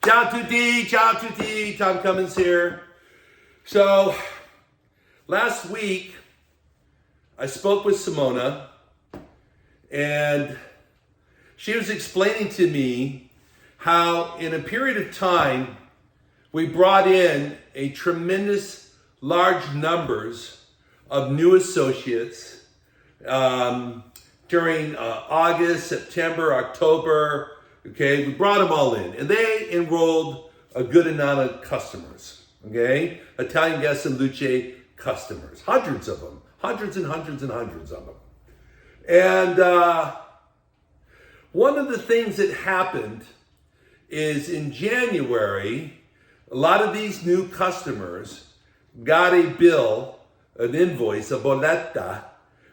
Ciao tutti, Tom Cummins here. So, last week, I spoke with Simona, and she was explaining to me how in a period of time, we brought in a tremendous large numbers of new associates during August, September, October. Okay, we brought them all in, and they enrolled a good amount of customers. Okay, Italian Gas and Luce customers, hundreds of them, hundreds and hundreds and hundreds of them. And one of the things that happened is in January, a lot of these new customers got a bill, an invoice, a bolletta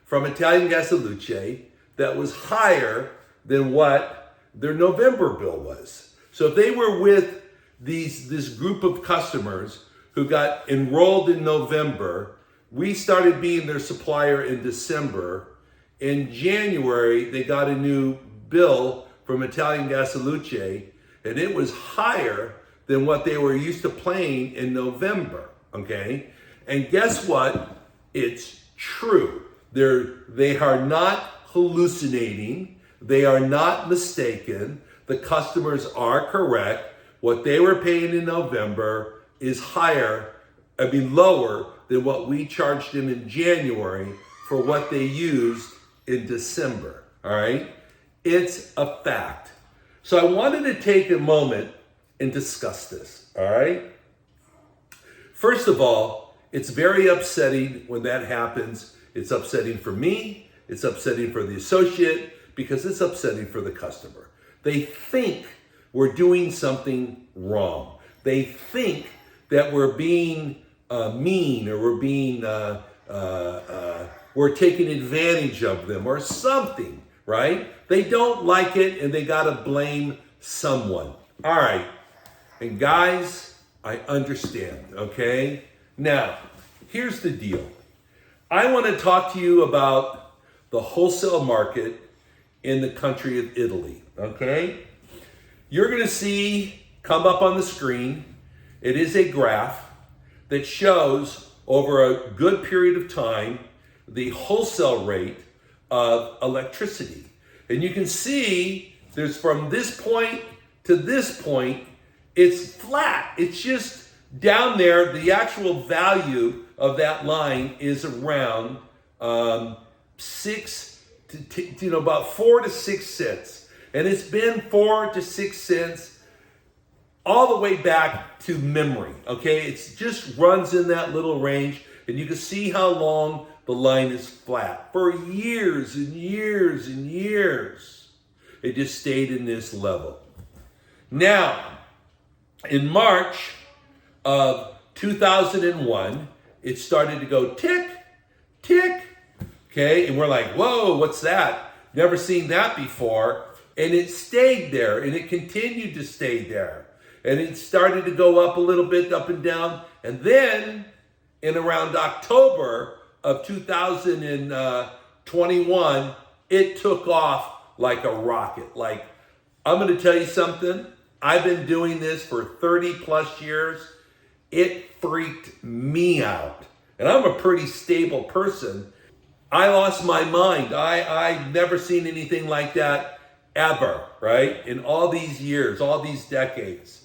from Italian Gas and Luce that was higher than what their November bill was. So if they were with this group of customers who got enrolled in November, we started being their supplier in December. In January, they got a new bill from Italian Gas and Luce, and it was higher than what they were used to paying in November, okay? And guess what? It's true. They are not hallucinating. They are not mistaken. The customers are correct. What they were paying in November is lower than what we charged them in January for what they used in December, all right? It's a fact. So I wanted to take a moment and discuss this, all right? First of all, it's very upsetting when that happens. It's upsetting for me. It's upsetting for the associate, because it's upsetting for the customer. They think we're doing something wrong. They think that we're being mean, or we're taking advantage of them or something, right? They don't like it, and they gotta blame someone. All right, and guys, I understand, okay? Now, here's the deal. I wanna talk to you about the wholesale market in the country of Italy, okay? You're gonna see come up on the screen, it is a graph that shows over a good period of time the wholesale rate of electricity. And you can see there's from this point to this point, it's flat. It's just down there. The actual value of that line is around about 4 to 6 cents. And it's been 4 to 6 cents all the way back to memory, okay? It just runs in that little range, and you can see how long the line is flat. For years and years and years, it just stayed in this level. Now, in March of 2001, it started to go tick, tick, okay? And we're like, whoa, what's that? Never seen that before. And it stayed there, and it continued to stay there. And it started to go up a little bit, up and down. And then, in around October of 2021, it took off like a rocket. Like, I'm going to tell you something. I've been doing this for 30 plus years. It freaked me out. And I'm a pretty stable person. I lost my mind. I've never seen anything like that ever, right? In all these years, all these decades.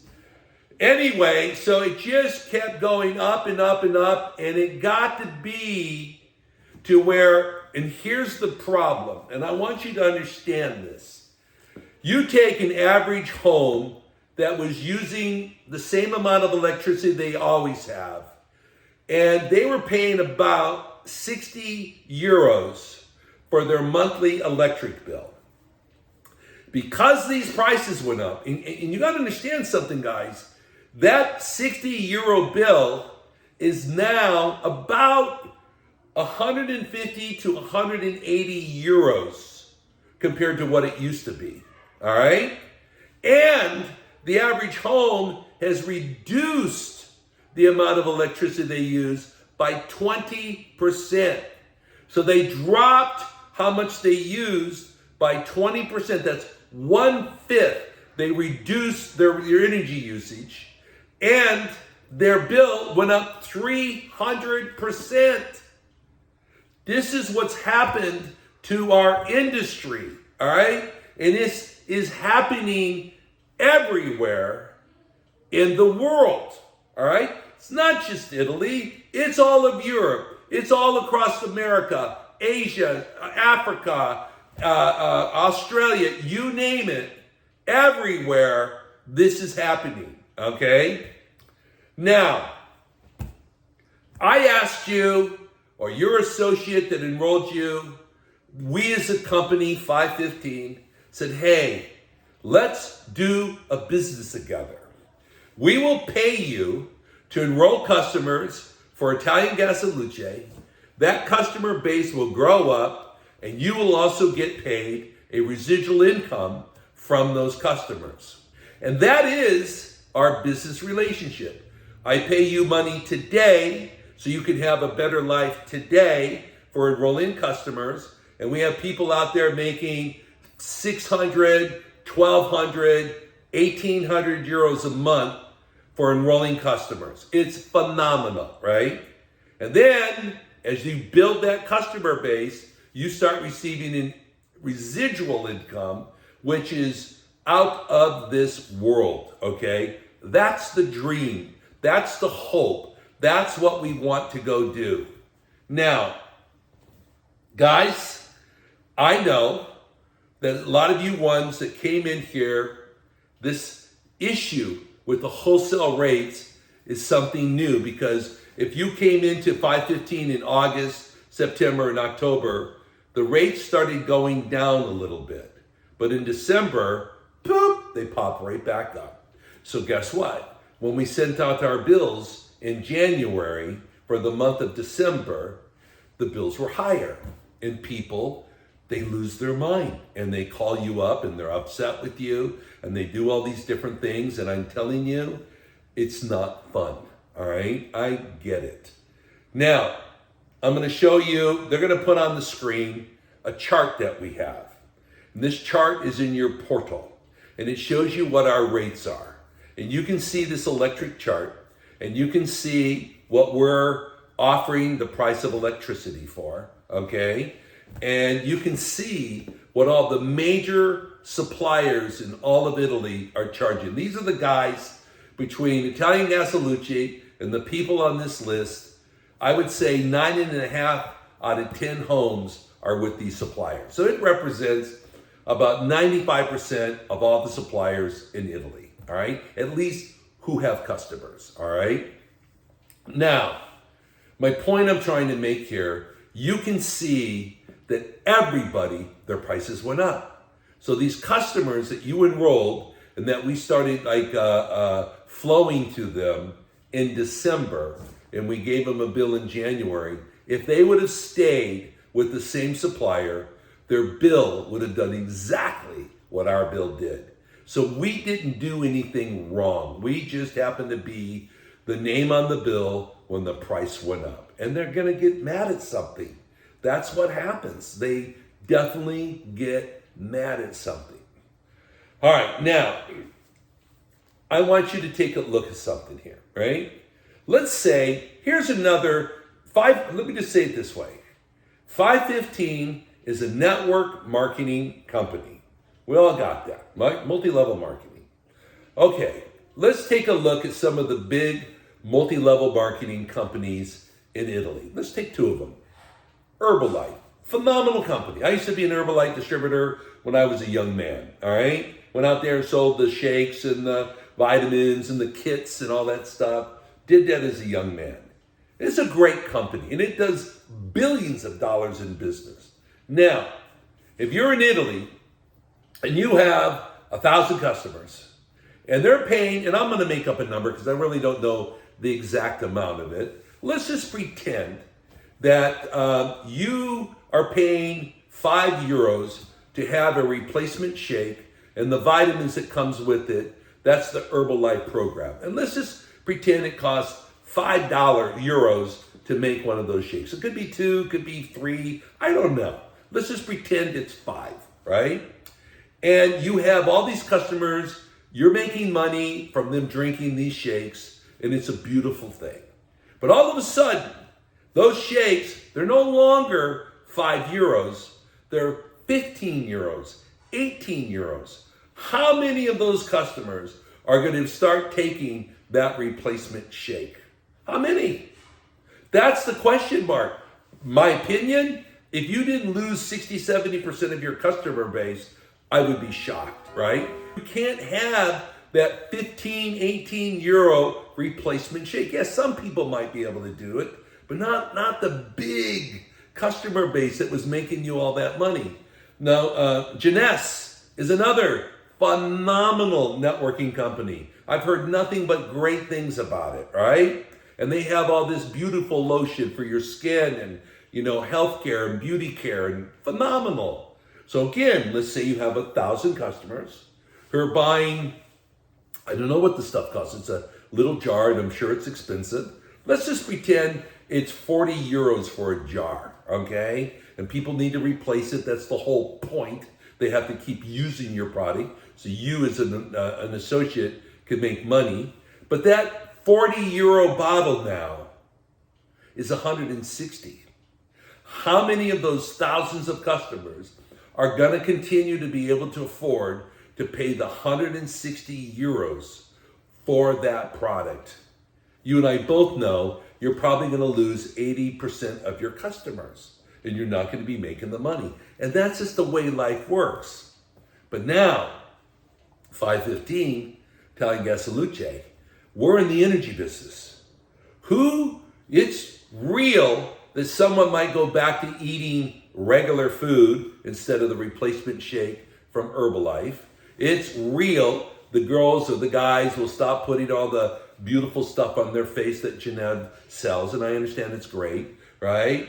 Anyway, so it just kept going up and up and up, and it got to be to where, and here's the problem, and I want you to understand this. You take an average home that was using the same amount of electricity they always have, and they were paying about 60 euros for their monthly electric bill. Because these prices went up, and you got to understand something, guys, that 60 euro bill is now about 150 to 180 euros compared to what it used to be, all right? And the average home has reduced the amount of electricity they use by 20%. So they dropped how much they used by 20%. That's 1/5. they reduced their energy usage, and their bill went up 300%. This is what's happened to our industry, all right? And this is happening everywhere in the world, all right? It's not just Italy, it's all of Europe, it's all across America, Asia, Africa, Australia, you name it, everywhere this is happening, okay? Now, I asked you, or your associate that enrolled you, we as a company, 515, said, hey, let's do a business together. We will pay you to enroll customers for Italian Gas e Luce. That customer base will grow up, and you will also get paid a residual income from those customers. And that is our business relationship. I pay you money today so you can have a better life today for enrolling customers. And we have people out there making 600, 1,200, 1,800 euros a month for enrolling customers. It's phenomenal, right? And then as you build that customer base, you start receiving a residual income, which is out of this world, okay? That's the dream. That's the hope. That's what we want to go do. Now, guys, I know that a lot of you ones that came in here, this issue with the wholesale rates is something new, because if you came into 515 in August, September, and October, the rates started going down a little bit. But in December, boop, they pop right back up. So guess what? When we sent out our bills in January for the month of December, the bills were higher. And people, they lose their mind and they call you up and they're upset with you and they do all these different things. And I'm telling you, it's not fun. All right, I get it. Now, I'm going to show you, they're going to put on the screen a chart that we have. And this chart is in your portal, and it shows you what our rates are. And you can see this electric chart, and you can see what we're offering the price of electricity for, okay? And you can see what all the major suppliers in all of Italy are charging. These are the guys between Italian Gas e Luce and the people on this list. I would say 9.5 out of 10 homes are with these suppliers. So it represents about 95% of all the suppliers in Italy, all right? At least who have customers, all right? Now, my point I'm trying to make here, you can see that everybody, their prices went up. So these customers that you enrolled and that we started flowing to them in December, and we gave them a bill in January, if they would have stayed with the same supplier, their bill would have done exactly what our bill did. So we didn't do anything wrong. We just happened to be the name on the bill when the price went up. And they're going to get mad at something. That's what happens. They definitely get mad at something. All right, now, I want you to take a look at something here, right? Let's say, here's another let me just say it this way. 515 is a network marketing company. We all got that, right? Multi-level marketing. Okay, let's take a look at some of the big multi-level marketing companies in Italy. Let's take two of them. Herbalife, phenomenal company. I used to be an Herbalife distributor when I was a young man, all right? Went out there and sold the shakes and the vitamins and the kits and all that stuff. Did that as a young man. It's a great company, and it does billions of dollars in business. Now, if you're in Italy and you have 1,000 customers, and they're paying, and I'm going to make up a number because I really don't know the exact amount of it. Let's just pretend that you are paying €5 to have a replacement shake, and the vitamins that comes with it, that's the Herbalife program. And let's just pretend it costs €5 to make one of those shakes. It could be 2, could be 3, I don't know. Let's just pretend it's 5, right? And you have all these customers You're making money from them drinking these shakes, and it's a beautiful thing. But all of a sudden, those shakes, they're no longer €5. They're 15 euros, 18 euros. How many of those customers are going to start taking that replacement shake? How many? That's the question mark. My opinion, if you didn't lose 60, 70% of your customer base, I would be shocked, right? You can't have that 15, 18 euro replacement shake. Yes, some people might be able to do it, but not the big customer base that was making you all that money. Now, Gennaio is another phenomenal networking company. I've heard nothing but great things about it, right? And they have all this beautiful lotion for your skin and, healthcare and beauty care, and phenomenal. So again, let's say you have 1,000 customers who are buying, I don't know what the stuff costs. It's a little jar, and I'm sure it's expensive. Let's just pretend it's 40 euros for a jar, okay? And people need to replace it. That's the whole point. They have to keep using your product, so you as an associate can make money. But that 40 euro bottle now is 160. How many of those thousands of customers are going to continue to be able to afford to pay the 160 euros for that product? You and I both know you're probably going to lose 80% of your customers, and you're not going to be making the money. And that's just the way life works. But now, 515, Italian Gas e Luce, we're in the energy business. It's real that someone might go back to eating regular food instead of the replacement shake from Herbalife. It's real the girls or the guys will stop putting all the beautiful stuff on their face that Gennaio sells, and I understand it's great, right?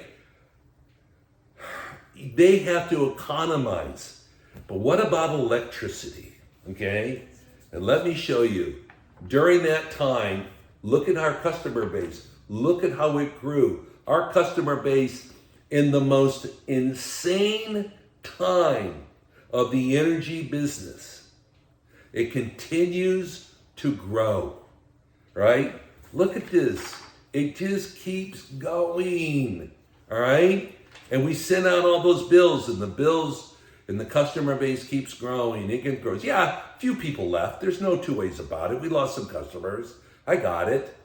They have to economize. But what about electricity, okay? And let me show you. During that time, look at our customer base. Look at how it grew. Our customer base in the most insane time of the energy business, it continues to grow, right? Look at this. It just keeps going, all right? And we send out all those bills, and the bills and the customer base keeps growing. It grows. Yeah, a few people left. There's no two ways about it. We lost some customers. I got it.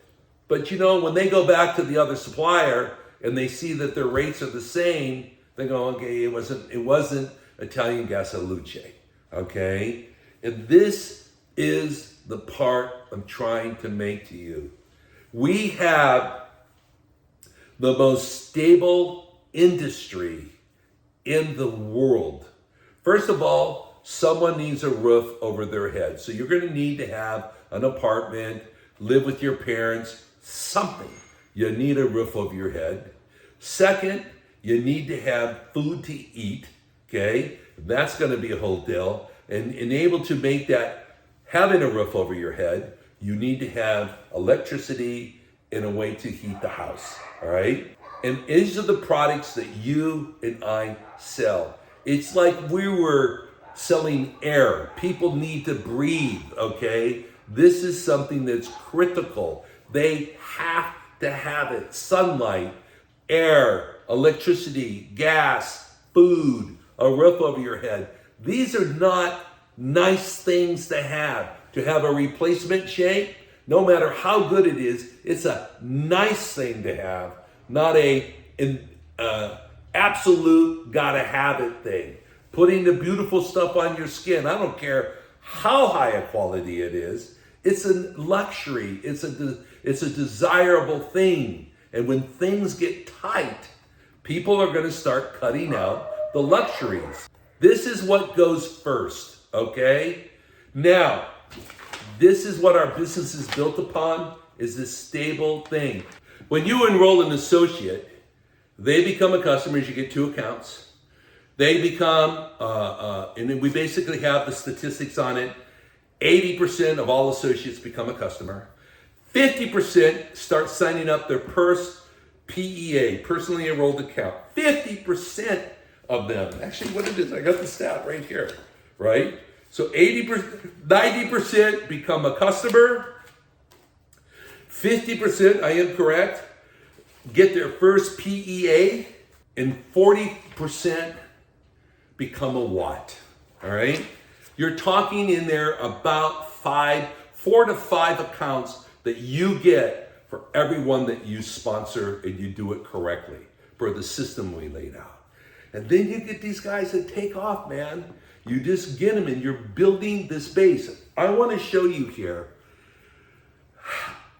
But when they go back to the other supplier and they see that their rates are the same, they go, okay, it wasn't Italian Gas e Luce, okay? And this is the part I'm trying to make to you. We have the most stable industry in the world. First of all, someone needs a roof over their head. So you're going to need to have an apartment, live with your parents, something. You need a roof over your head. Second, you need to have food to eat, okay? That's going to be a whole deal. And able to make that, having a roof over your head, you need to have electricity and a way to heat the house, all right? And these are the products that you and I sell. It's like we were selling air. People need to breathe, okay? This is something that's critical. They have to have it. Sunlight, air, electricity, gas, food, a roof over your head. These are not nice things to have. To have a replacement shake, no matter how good it is, it's a nice thing to have, not an absolute gotta have it thing. Putting the beautiful stuff on your skin, I don't care how high a quality it is, it's a luxury, it's a desirable thing. And when things get tight, people are gonna start cutting out the luxuries. This is what goes first, okay? Now, this is what our business is built upon, is this stable thing. When you enroll an associate, they become a customer, you get 2 accounts. They become, and then we basically have the statistics on it. 80% of all associates become a customer. 50% start signing up their PEA, personally enrolled account. 50% of them, actually what it is, I got the stat right here, right? So 80%, 90% become a customer. 50%, I am correct, get their first PEA. And 40% become a what, all right? You're talking in there about 4 to 5 accounts that you get for everyone that you sponsor and you do it correctly per the system we laid out. And then you get these guys that take off, man. You just get them and you're building this base. I want to show you here.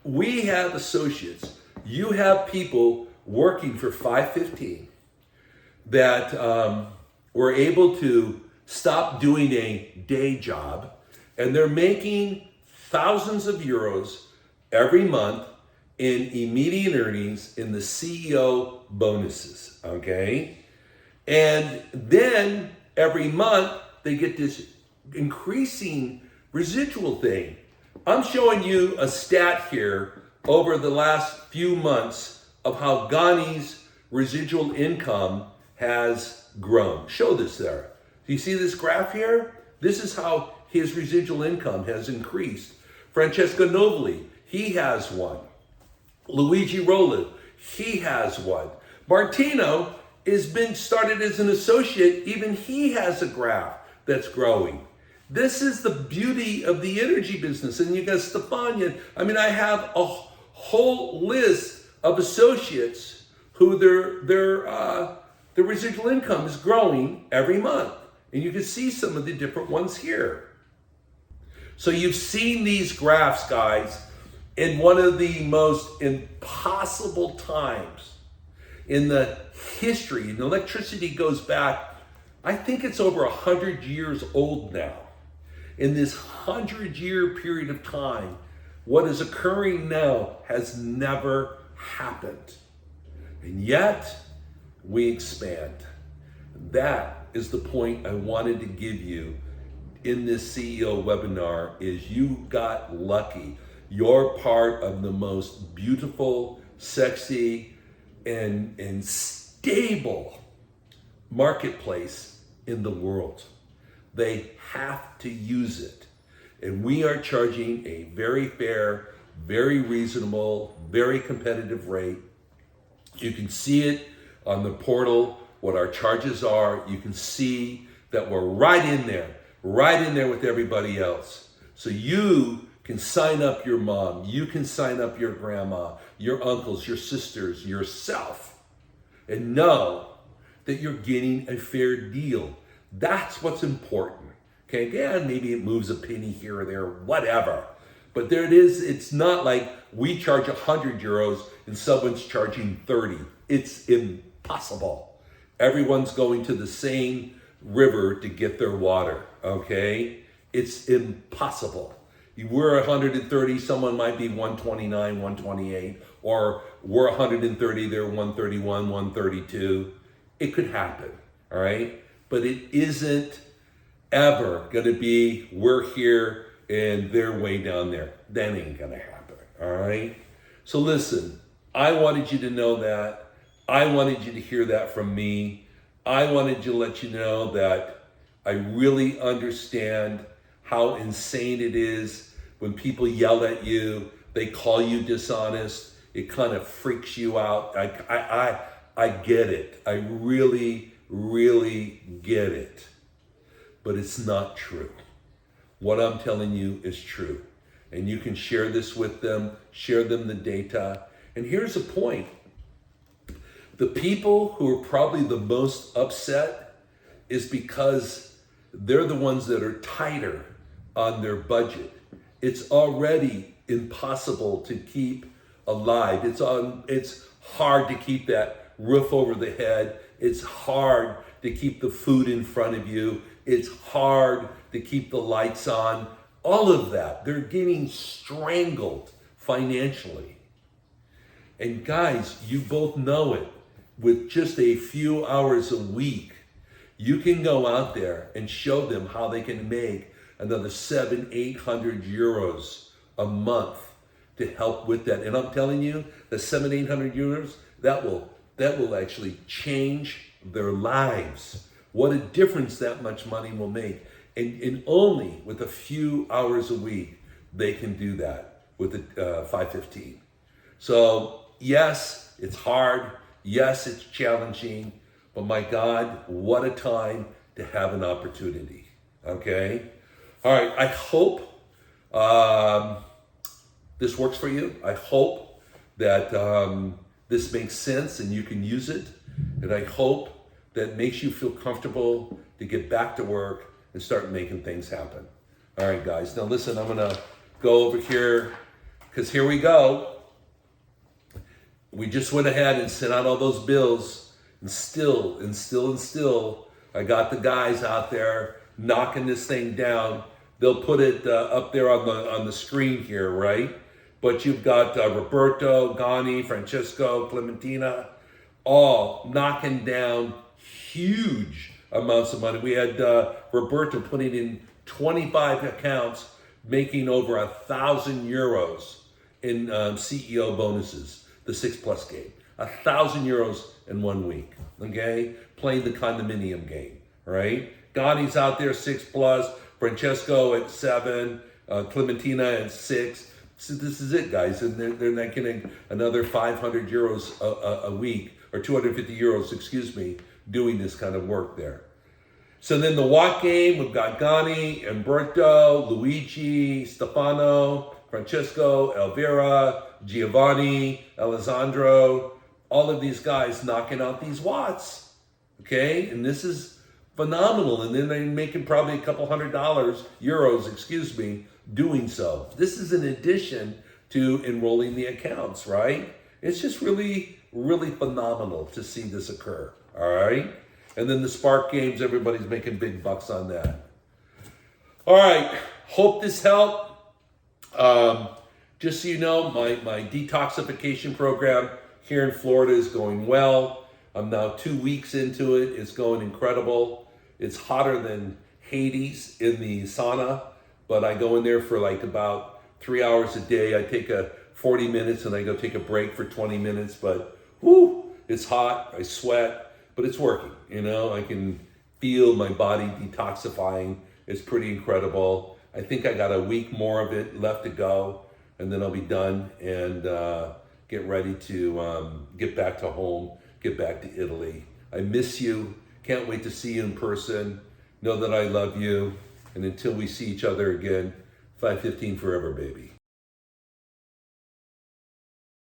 We have associates. You have people working for $5.15 that were able to stop doing a day job, and they're making thousands of euros every month in immediate earnings in the CEO bonuses, okay? And then every month they get this increasing residual thing. I'm showing you a stat here over the last few months of how Ghani's residual income has grown. Show this there. Do you see this graph here? This is how his residual income has increased. Francesco Novali, he has one. Luigi Rolla, he has one. Martino has been started as an associate. Even he has a graph that's growing. This is the beauty of the energy business. And you got Stefania. I mean, I have a whole list of associates who their residual income is growing every month. And you can see some of the different ones here. So you've seen these graphs, guys, in one of the most impossible times in the history. And electricity goes back, I think it's over 100 years old now. In this 100-year period of time, what is occurring now has never happened. And yet, we expand. That is the point I wanted to give you in this CEO webinar, is you got lucky. You're part of the most beautiful, sexy, and stable marketplace in the world. They have to use it. And we are charging a very fair, very reasonable, very competitive rate. You can see it on the portal, what our charges are. You can see that we're right in there with everybody else. So you can sign up your mom, you can sign up your grandma, your uncles, your sisters, yourself, and know that you're getting a fair deal. That's what's important. Okay, again, maybe it moves a penny here or there, whatever. But there it is. It's not like we charge 100 euros and someone's charging 30. It's impossible. Everyone's going to the same river to get their water, okay? It's impossible. We're 130, someone might be 129, 128, or we're 130, they're 131, 132. It could happen, all right? But it isn't ever gonna be, we're here and they're way down there. That ain't gonna happen, all right? So listen, I wanted you to know that. I wanted you to hear that from me. I wanted to let you know that I really understand how insane it is when people yell at you, they call you dishonest, it kind of freaks you out. I get it. I really, really get it. But it's not true. What I'm telling you is true. And you can share this with them, share them the data. And here's the point. The people who are probably the most upset is because they're the ones that are tighter on their budget. It's already impossible to keep alive. It's hard to keep that roof over the head. It's hard to keep the food in front of you. It's hard to keep the lights on. All of that. They're getting strangled financially. And guys, you both know it. With just a few hours a week, you can go out there and show them how they can make another 700-800 euros a month to help with that. And I'm telling you, the 700-800 euros, that will actually change their lives. What a difference that much money will make. And only with a few hours a week, they can do that with the 515. So yes, it's hard. Yes, it's challenging. But my God, what a time to have an opportunity. Okay? All right, I hope this works for you. I hope that this makes sense and you can use it. And I hope that makes you feel comfortable to get back to work and start making things happen. All right, guys. Now listen, I'm going to go over here because here we go. We just went ahead and sent out all those bills, and still, I got the guys out there knocking this thing down. They'll put it up there on the screen here, right? But you've got Roberto, Gani, Francesco, Clementina, all knocking down huge amounts of money. We had Roberto putting in 25 accounts, making over 1,000 euros in CEO bonuses, the 6+ game. 1,000 euros in 1 week, okay? Playing the condominium game, right? Gani's out there 6+, Francesco at 7, Clementina at 6. So this is it, guys. And they're not getting another 500 euros a week, or 250 euros, excuse me, doing this kind of work there. So then the walk game, we've got Gani, Umberto, Luigi, Stefano, Francesco, Elvira, Giovanni, Alessandro, all of these guys knocking out these watts, okay? And this is phenomenal. And then they're making probably a couple euros, excuse me, doing so. This is in addition to enrolling the accounts, right? It's just really, really phenomenal to see this occur, all right? And then the Spark games, everybody's making big bucks on that. All right, hope this helped. Just so you know, my detoxification program here in Florida is going well. I'm now 2 weeks into it. It's going incredible. It's hotter than Hades in the sauna, but I go in there for like about 3 hours a day. I take 40 minutes and I go take a break for 20 minutes, but whoo, it's hot, I sweat, but it's working. You know, I can feel my body detoxifying. It's pretty incredible. I think I got a week more of it left to go, and then I'll be done and get ready to get back to home, get back to Italy. I miss you. Can't wait to see you in person. Know that I love you. And until we see each other again, 515 forever, baby.